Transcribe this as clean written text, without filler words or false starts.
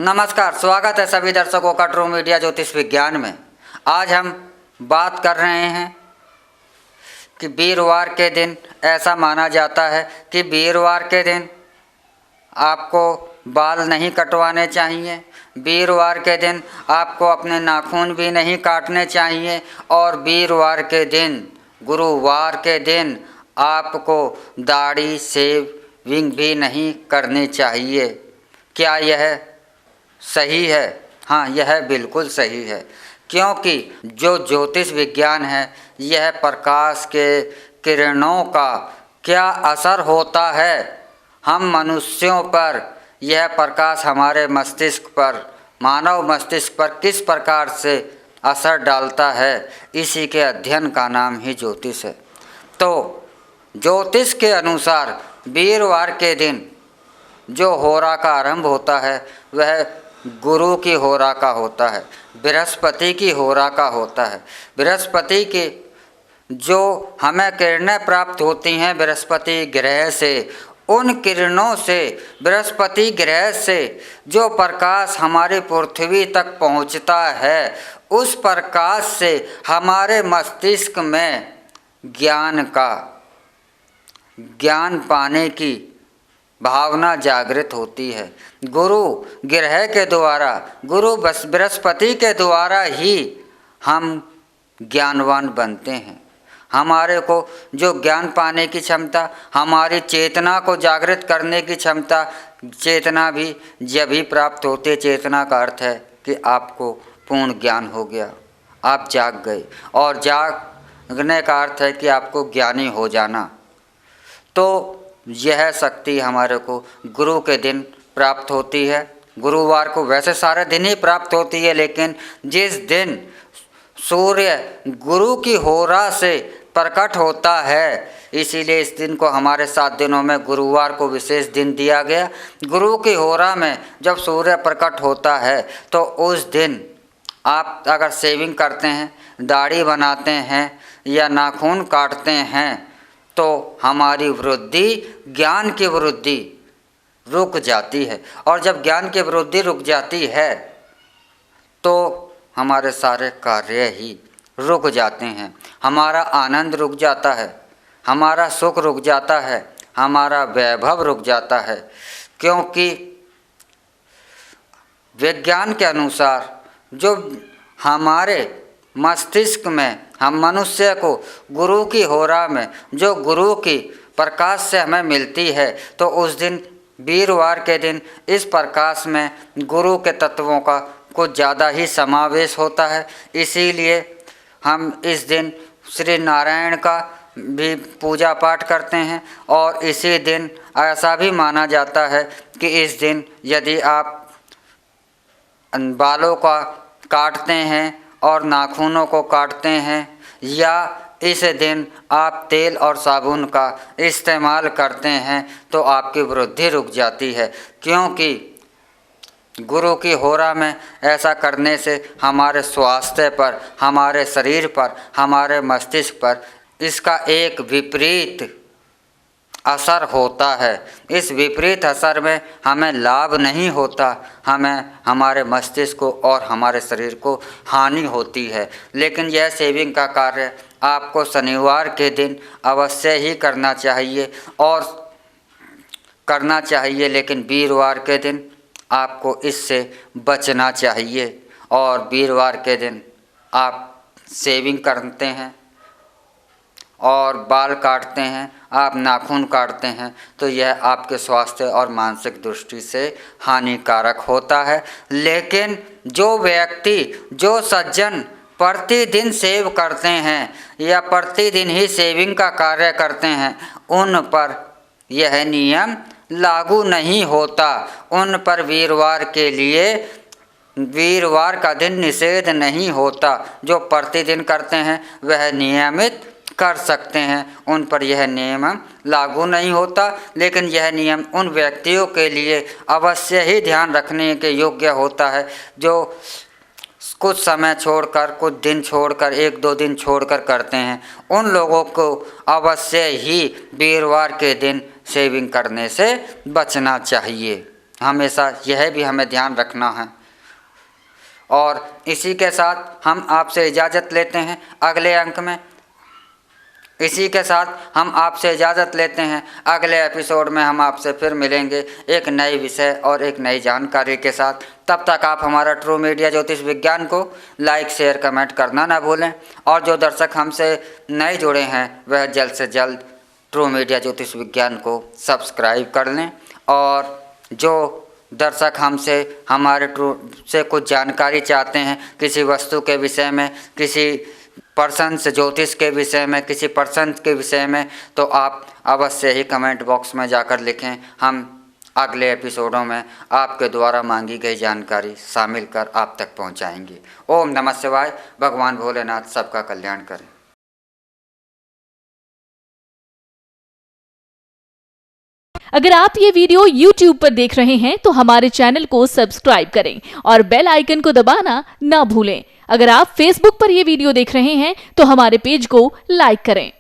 नमस्कार, स्वागत है सभी दर्शकों का ट्रू मीडिया ज्योतिष विज्ञान में। आज हम बात कर रहे हैं कि वीरवार के दिन ऐसा माना जाता है कि वीरवार के दिन आपको बाल नहीं कटवाने चाहिए, वीरवार के दिन आपको अपने नाखून भी नहीं काटने चाहिए और वीरवार के दिन, गुरुवार के दिन आपको दाढ़ी शेविंग भी नहीं करनी चाहिए। क्या यह सही है? हाँ, यह बिल्कुल सही है, क्योंकि जो ज्योतिष विज्ञान है यह प्रकाश के किरणों का क्या असर होता है हम मनुष्यों पर, यह प्रकाश हमारे मस्तिष्क पर, मानव मस्तिष्क पर किस प्रकार से असर डालता है, इसी के अध्ययन का नाम ही ज्योतिष है। तो ज्योतिष के अनुसार वीरवार के दिन जो होरा का आरंभ होता है वह गुरु की होरा का होता है, बृहस्पति की होरा का होता है। बृहस्पति के जो हमें किरणें प्राप्त होती हैं बृहस्पति ग्रह से, उन किरणों से, बृहस्पति ग्रह से जो प्रकाश हमारी पृथ्वी तक पहुंचता है, उस प्रकाश से हमारे मस्तिष्क में ज्ञान पाने की भावना जागृत होती है। गुरु ग्रह के द्वारा, गुरु बृहस्पति के द्वारा ही हम ज्ञानवान बनते हैं। हमारे को जो ज्ञान पाने की क्षमता, हमारी चेतना को जागृत करने की क्षमता, चेतना भी जब ही प्राप्त होती है। चेतना का अर्थ है कि आपको पूर्ण ज्ञान हो गया, आप जाग गए, और जागने का अर्थ है कि आपको ज्ञानी हो जाना। तो यह शक्ति हमारे को गुरु के दिन प्राप्त होती है। गुरुवार को वैसे सारे दिन ही प्राप्त होती है, लेकिन जिस दिन सूर्य गुरु की होरा से प्रकट होता है, इसीलिए इस दिन को हमारे 7 दिनों में गुरुवार को विशेष दिन दिया गया। गुरु की होरा में जब सूर्य प्रकट होता है तो उस दिन आप अगर शेविंग करते हैं, दाढ़ी बनाते हैं या नाखून काटते हैं तो हमारी वृद्धि, ज्ञान की वृद्धि रुक जाती है, और जब ज्ञान की वृद्धि रुक जाती है तो हमारे सारे कार्य ही रुक जाते हैं। हमारा आनंद रुक जाता है, हमारा सुख रुक जाता है, हमारा वैभव रुक जाता है, क्योंकि विज्ञान के अनुसार जो हमारे मस्तिष्क में, हम मनुष्य को गुरु की होरा में जो गुरु की प्रकाश से हमें मिलती है, तो उस दिन वीरवार के दिन इस प्रकाश में गुरु के तत्वों का कुछ ज़्यादा ही समावेश होता है। इसीलिए हम इस दिन श्री नारायण का भी पूजा पाठ करते हैं, और इसी दिन ऐसा भी माना जाता है कि इस दिन यदि आप बालों का काटते हैं और नाखूनों को काटते हैं, या इस दिन आप तेल और साबुन का इस्तेमाल करते हैं, तो आपकी वृद्धि रुक जाती है, क्योंकि गुरु की होरा में ऐसा करने से हमारे स्वास्थ्य पर, हमारे शरीर पर, हमारे मस्तिष्क पर इसका एक विपरीत असर होता है। इस विपरीत असर में हमें लाभ नहीं होता, हमें हमारे मस्तिष्क को और हमारे शरीर को हानि होती है। लेकिन यह शेविंग का कार्य आपको शनिवार के दिन अवश्य ही करना चाहिए, लेकिन वीरवार के दिन आपको इससे बचना चाहिए। और वीरवार के दिन आप शेविंग करते हैं और बाल काटते हैं, आप नाखून काटते हैं, तो यह आपके स्वास्थ्य और मानसिक दृष्टि से हानिकारक होता है। लेकिन जो व्यक्ति, जो सज्जन प्रतिदिन सेव करते हैं या प्रतिदिन ही सेविंग का कार्य करते हैं, उन पर यह नियम लागू नहीं होता। उन पर वीरवार के लिए वीरवार का दिन निषेध नहीं होता। जो प्रतिदिन करते हैं वह नियमित कर सकते हैं, उन पर यह नियम लागू नहीं होता। लेकिन यह नियम उन व्यक्तियों के लिए अवश्य ही ध्यान रखने के योग्य होता है जो कुछ समय छोड़कर, कुछ दिन छोड़कर, 1-2 दिन छोड़कर करते हैं। उन लोगों को अवश्य ही वीरवार के दिन शेविंग करने से बचना चाहिए। हमेशा यह भी हमें ध्यान रखना है। और इसी के साथ हम आपसे इजाज़त लेते हैं अगले अंक में। इसी के साथ हम आपसे इजाज़त लेते हैं। अगले एपिसोड में हम आपसे फिर मिलेंगे एक नए विषय और एक नई जानकारी के साथ। तब तक आप हमारा ट्रू मीडिया ज्योतिष विज्ञान को लाइक शेयर कमेंट करना ना भूलें। और जो दर्शक हमसे नए जुड़े हैं वह जल्द से जल्द ट्रू मीडिया ज्योतिष विज्ञान को सब्सक्राइब कर लें। और जो दर्शक हमसे हमारे ट्रू से कुछ जानकारी चाहते हैं किसी वस्तु के विषय में, किसी पर्सन से ज्योतिष के विषय में, किसी पर्सन के विषय में, तो आप अवश्य ही कमेंट बॉक्स में जाकर लिखें। हम अगले एपिसोडों में आपके द्वारा मांगी गई जानकारी शामिल कर आप तक पहुंचाएंगे। ओम नमः शिवाय। भगवान भोलेनाथ सबका कल्याण करें। अगर आप ये वीडियो YouTube पर देख रहे हैं तो हमारे चैनल को सब्सक्राइब करें और बेल आइकन को दबाना ना भूलें। अगर आप Facebook पर ये वीडियो देख रहे हैं तो हमारे पेज को लाइक करें।